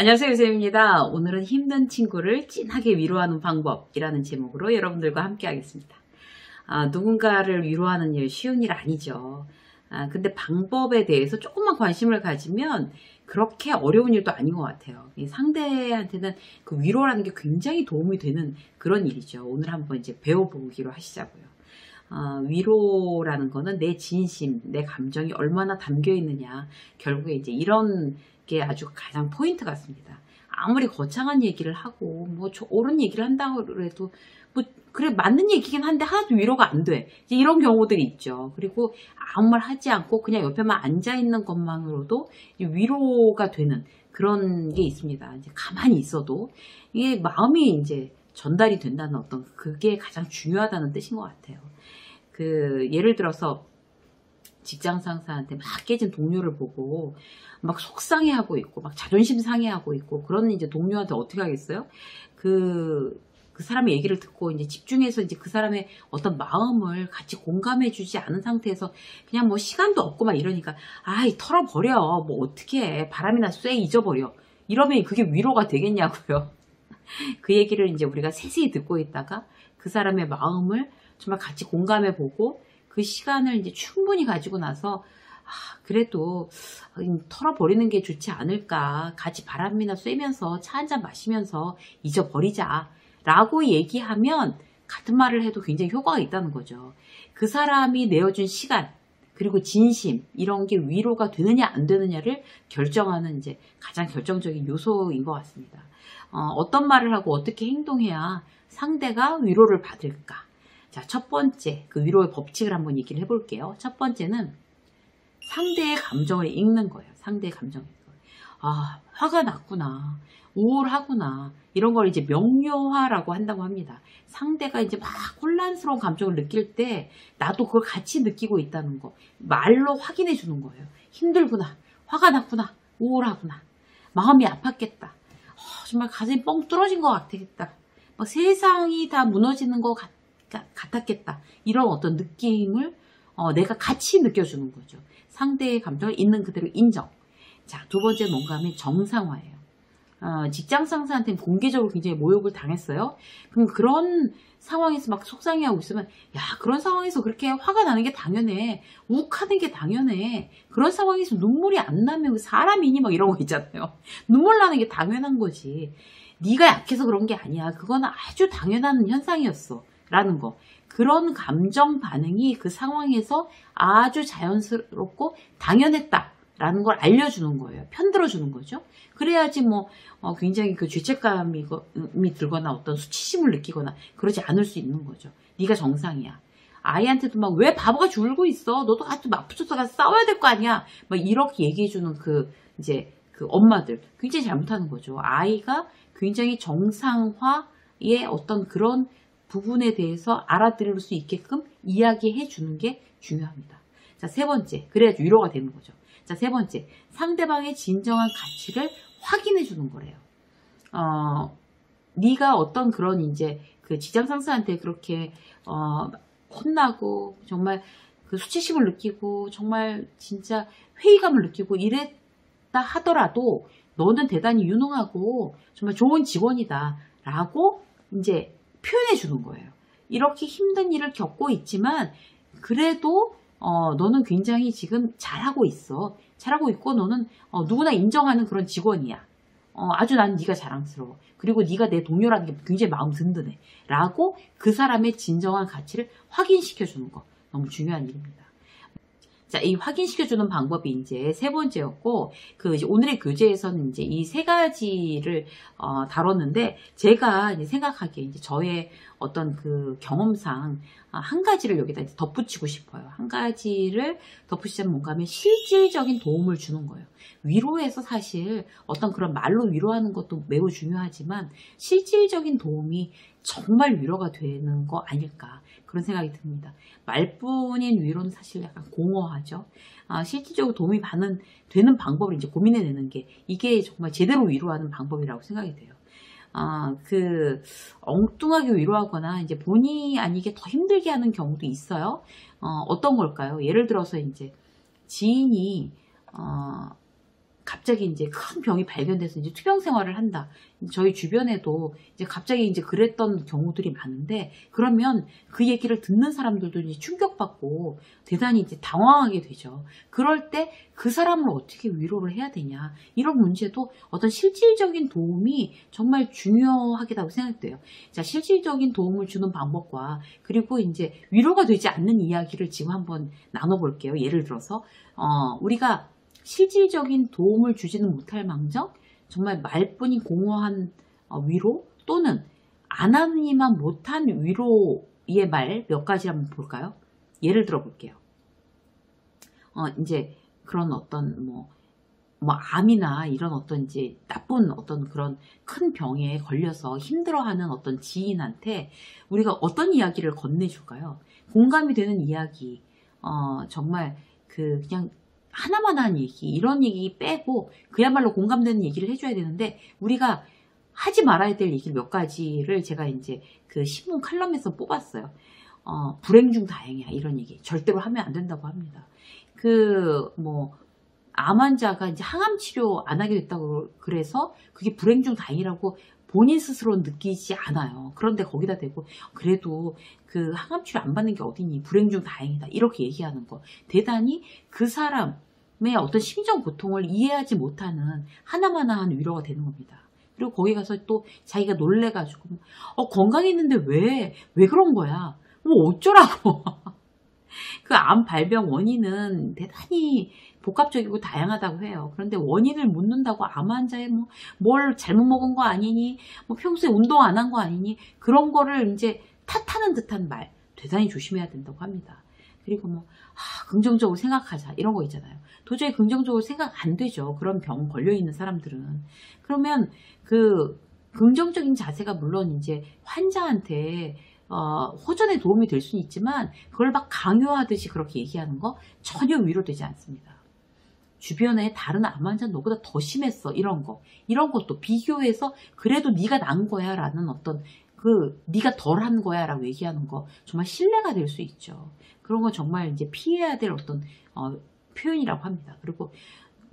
안녕하세요, 유쌤입니다. 오늘은 힘든 친구를 찐하게 위로하는 방법이라는 제목으로 여러분들과 함께 하겠습니다. 누군가를 위로하는 일 쉬운 일 아니죠. 근데 방법에 대해서 조금만 관심을 가지면 그렇게 어려운 일도 아닌 것 같아요. 이 상대한테는 그 위로라는 게 굉장히 도움이 되는 그런 일이죠. 오늘 한번 이제 배워보기로 하시자고요. 위로라는 거는 내 진심, 내 감정이 얼마나 담겨 있느냐. 결국에 이제 이런 게 아주 가장 포인트 같습니다. 아무리 거창한 얘기를 하고 뭐 옳은 얘기를 한다고 해도 뭐 그래 맞는 얘기긴 한데 하나도 위로가 안 돼. 이제 이런 경우들이 있죠. 그리고 아무 말 하지 않고 그냥 옆에만 앉아 있는 것만으로도 위로가 되는 그런 게 있습니다. 이제 가만히 있어도 이게 마음이 이제 전달이 된다는 어떤 그게 가장 중요하다는 뜻인 것 같아요. 예를 들어서 직장 상사한테 막 깨진 동료를 보고 막 속상해하고 있고 막 자존심 상해하고 있고 그런 이제 동료한테 어떻게 하겠어요? 그 사람의 얘기를 듣고 이제 집중해서 이제 그 사람의 어떤 마음을 같이 공감해주지 않은 상태에서 그냥 뭐 시간도 없고 막 이러니까 아이 털어버려 뭐 어떻게 해 바람이나 쐬 잊어버려 이러면 그게 위로가 되겠냐고요. 그 얘기를 이제 우리가 세세히 듣고 있다가 그 사람의 마음을 정말 같이 공감해보고 그 시간을 이제 충분히 가지고 나서 그래도 털어버리는 게 좋지 않을까. 같이 바람이나 쐬면서 차 한잔 마시면서 잊어버리자 라고 얘기하면 같은 말을 해도 굉장히 효과가 있다는 거죠. 그 사람이 내어준 시간 그리고 진심 이런 게 위로가 되느냐 안 되느냐를 결정하는 이제 가장 결정적인 요소인 것 같습니다. 어떤 말을 하고 어떻게 행동해야 상대가 위로를 받을까. 자, 첫 번째 그 위로의 법칙을 한번 얘기를 해볼게요. 첫 번째는 상대의 감정을 읽는 거예요. 상대의 감정을 읽는 거예요. 화가 났구나. 우울하구나. 이런 걸 이제 명료화라고 한다고 합니다. 상대가 이제 막 혼란스러운 감정을 느낄 때 나도 그걸 같이 느끼고 있다는 거. 말로 확인해 주는 거예요. 힘들구나. 화가 났구나. 우울하구나. 마음이 아팠겠다. 정말 가슴이 뻥 뚫어진 것 같겠다. 막 세상이 다 무너지는 것 같았겠다. 이런 어떤 느낌을 내가 같이 느껴주는 거죠. 상대의 감정을 있는 그대로 인정. 자, 두 번째 뭔가 하면 정상화예요. 직장 상사한테는 공개적으로 굉장히 모욕을 당했어요. 그럼 그런 상황에서 막 속상해하고 있으면 야 그런 상황에서 그렇게 화가 나는 게 당연해. 욱하는 게 당연해. 그런 상황에서 눈물이 안 나면 사람이니 막 이런 거 있잖아요. 눈물 나는 게 당연한 거지. 네가 약해서 그런 게 아니야. 그거는 아주 당연한 현상이었어. 라는 거. 그런 감정 반응이 그 상황에서 아주 자연스럽고 당연했다. 라는 걸 알려주는 거예요. 편들어주는 거죠. 그래야지 뭐 굉장히 그 죄책감이 들거나 어떤 수치심을 느끼거나 그러지 않을 수 있는 거죠. 네가 정상이야. 아이한테도 막 왜 바보같이 울고 있어. 너도 같이 맞붙어서 가서 싸워야 될 거 아니야. 막 이렇게 얘기해주는 이제 그 엄마들 굉장히 잘못하는 거죠. 아이가 굉장히 정상화의 어떤 그런 부분에 대해서 알아들을 수 있게끔 이야기해 주는 게 중요합니다. 자, 세 번째. 그래야 위로가 되는 거죠. 자, 세 번째. 상대방의 진정한 가치를 확인해 주는 거래요. 네가 어떤 그런 이제 그 직장 상사한테 그렇게 혼나고 정말 그 수치심을 느끼고 정말 진짜 회의감을 느끼고 이랬다 하더라도 너는 대단히 유능하고 정말 좋은 직원이다 라고 이제 표현해 주는 거예요. 이렇게 힘든 일을 겪고 있지만 그래도 너는 굉장히 지금 잘하고 있어. 잘하고 있고 너는 누구나 인정하는 그런 직원이야. 아주 난 네가 자랑스러워. 그리고 네가 내 동료라는 게 굉장히 마음 든든해. 라고 그 사람의 진정한 가치를 확인시켜주는 거. 너무 중요한 일입니다. 자, 이 확인시켜주는 방법이 이제 세 번째였고, 이제 오늘의 교재에서는 이제 이 세 가지를, 다뤘는데, 제가 이제 생각하기에 이제 저의 어떤 그 경험상 한 가지를 여기다 이제 덧붙이고 싶어요. 한 가지를 덧붙이자면 뭔가 하면 실질적인 도움을 주는 거예요. 위로에서 사실 어떤 그런 말로 위로하는 것도 매우 중요하지만, 실질적인 도움이 정말 위로가 되는 거 아닐까. 그런 생각이 듭니다. 말뿐인 위로는 사실 약간 공허하죠. 실질적으로 도움이 되는 방법을 이제 고민해내는 게 이게 정말 제대로 위로하는 방법이라고 생각이 돼요. 엉뚱하게 위로하거나 이제 본의 아니게 더 힘들게 하는 경우도 있어요. 어떤 걸까요? 예를 들어서 이제 지인이 갑자기 이제 큰 병이 발견돼서 이제 투병 생활을 한다. 저희 주변에도 이제 갑자기 이제 그랬던 경우들이 많은데, 그러면 그 얘기를 듣는 사람들도 이제 충격받고 대단히 이제 당황하게 되죠. 그럴 때 그 사람을 어떻게 위로를 해야 되냐. 이런 문제도 어떤 실질적인 도움이 정말 중요하다고 생각돼요. 자, 실질적인 도움을 주는 방법과 그리고 이제 위로가 되지 않는 이야기를 지금 한번 나눠볼게요. 예를 들어서, 우리가 실질적인 도움을 주지는 못할 망정 정말 말뿐인 공허한 위로 또는 안 하니만 못한 위로의 말 몇 가지 한번 볼까요? 예를 들어 볼게요. 이제 그런 어떤 뭐 암이나 이런 어떤 이제 나쁜 어떤 그런 큰 병에 걸려서 힘들어하는 어떤 지인한테 우리가 어떤 이야기를 건네줄까요? 공감이 되는 이야기, 정말 그냥 하나만 한 얘기, 이런 얘기 빼고 그야말로 공감되는 얘기를 해줘야 되는데, 우리가 하지 말아야 될 얘기 몇 가지를 제가 이제 그 신문 칼럼에서 뽑았어요. 불행 중 다행이야, 이런 얘기 절대로 하면 안 된다고 합니다. 암 환자가 이제 항암 치료 안 하게 됐다고 그래서 그게 불행 중 다행이라고 본인 스스로 느끼지 않아요. 그런데 거기다 대고 그래도 그 항암 치료 안 받는 게 어디니, 불행 중 다행이다, 이렇게 얘기하는 거 대단히 그 사람의 어떤 심정 고통을 이해하지 못하는 하나마나한 위로가 되는 겁니다. 그리고 거기 가서 또 자기가 놀래가지고 건강했는데 왜 그런 거야, 어쩌라고. 그 암 발병 원인은 대단히 복합적이고 다양하다고 해요. 그런데 원인을 묻는다고 암 환자의 뭘 잘못 먹은 거 아니니, 평소에 운동 안 한 거 아니니, 그런 거를 이제 탓하는 듯한 말 대단히 조심해야 된다고 합니다. 그리고 긍정적으로 생각하자, 이런 거 있잖아요. 도저히 긍정적으로 생각 안 되죠. 그런 병 걸려있는 사람들은. 그러면 그 긍정적인 자세가 물론 이제 환자한테 호전에 도움이 될 수는 있지만, 그걸 막 강요하듯이 그렇게 얘기하는 거 전혀 위로되지 않습니다. 주변에 다른 암 환자 너보다 더 심했어, 이런 것도 비교해서 그래도 네가 난 거야 라는 어떤 네가 덜한 거야 라고 얘기하는 거 정말 신뢰가 될 수 있죠. 그런 거 정말 이제 피해야 될 어떤 표현이라고 합니다. 그리고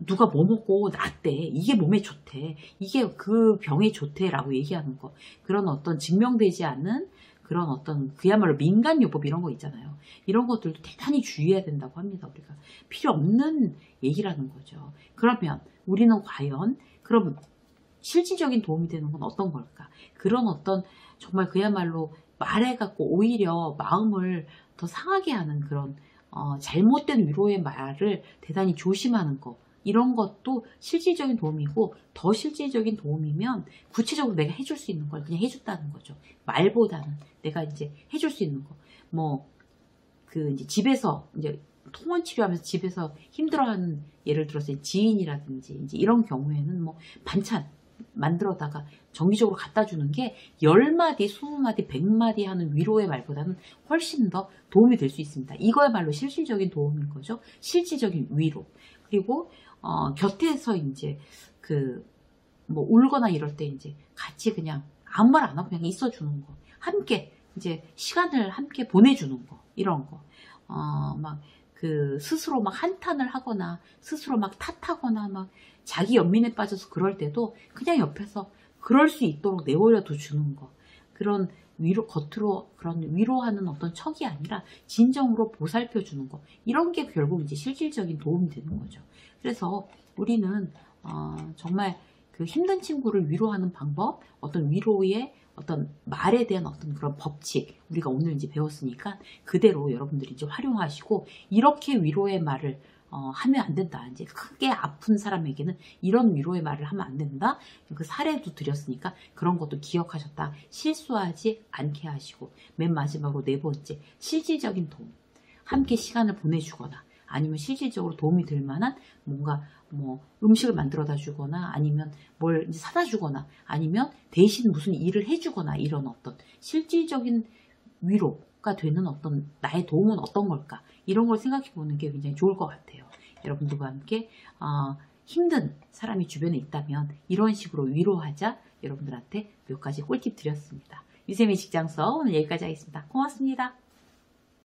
누가 뭐 먹고 낫대, 이게 몸에 좋대, 이게 그 병에 좋대 라고 얘기하는 거, 그런 어떤 증명되지 않는 그런 어떤 그야말로 민간요법 이런 거 있잖아요. 이런 것들도 대단히 주의해야 된다고 합니다. 우리가 필요 없는 얘기라는 거죠. 그러면 우리는 과연 그럼 실질적인 도움이 되는 건 어떤 걸까? 그런 어떤 정말 그야말로 말해갖고 오히려 마음을 더 상하게 하는 그런 잘못된 위로의 말을 대단히 조심하는 거, 이런 것도 실질적인 도움이고, 더 실질적인 도움이면 구체적으로 내가 해줄 수 있는 걸 그냥 해줬다는 거죠. 말보다는 내가 이제 해줄 수 있는 거, 이제 집에서 이제 통원 치료하면서 집에서 힘들어하는, 예를 들어서 지인이라든지 이제 이런 경우에는 반찬 만들어다가 정기적으로 갖다 주는 게 10마디, 20마디, 100마디 하는 위로의 말보다는 훨씬 더 도움이 될 수 있습니다. 이거야말로 실질적인 도움인 거죠. 실질적인 위로. 그리고 곁에서 이제 울거나 이럴 때 이제 같이 그냥 아무 말 안 하고 그냥 있어주는 거, 함께 이제 시간을 함께 보내주는 거, 이런 거, 스스로 막 한탄을 하거나 스스로 막 탓하거나 막 자기 연민에 빠져서 그럴 때도 그냥 옆에서 그럴 수 있도록 내버려둬 주는 거, 그런 겉으로 그런 위로하는 어떤 척이 아니라 진정으로 보살펴 주는 거, 이런 게 결국 이제 실질적인 도움이 되는 거죠. 그래서 우리는 정말 그 힘든 친구를 위로하는 방법, 어떤 위로의 어떤 말에 대한 어떤 그런 법칙, 우리가 오늘 이제 배웠으니까 그대로 여러분들이 이제 활용하시고, 이렇게 위로의 말을 하면 안 된다. 이제 크게 아픈 사람에게는 이런 위로의 말을 하면 안 된다. 그 사례도 드렸으니까 그런 것도 기억하셨다. 실수하지 않게 하시고, 맨 마지막으로 4번째, 실질적인 도움. 함께 시간을 보내주거나, 아니면 실질적으로 도움이 될 만한 뭔가 음식을 만들어다 주거나, 아니면 뭘 이제 사다 주거나, 아니면 대신 무슨 일을 해주거나, 이런 어떤 실질적인 위로가 되는 어떤 나의 도움은 어떤 걸까, 이런 걸 생각해 보는 게 굉장히 좋을 것 같아요. 여러분들과 함께 힘든 사람이 주변에 있다면 이런 식으로 위로하자, 여러분들한테 몇 가지 꿀팁 드렸습니다. 유쌤의 직장서 오늘 여기까지 하겠습니다. 고맙습니다.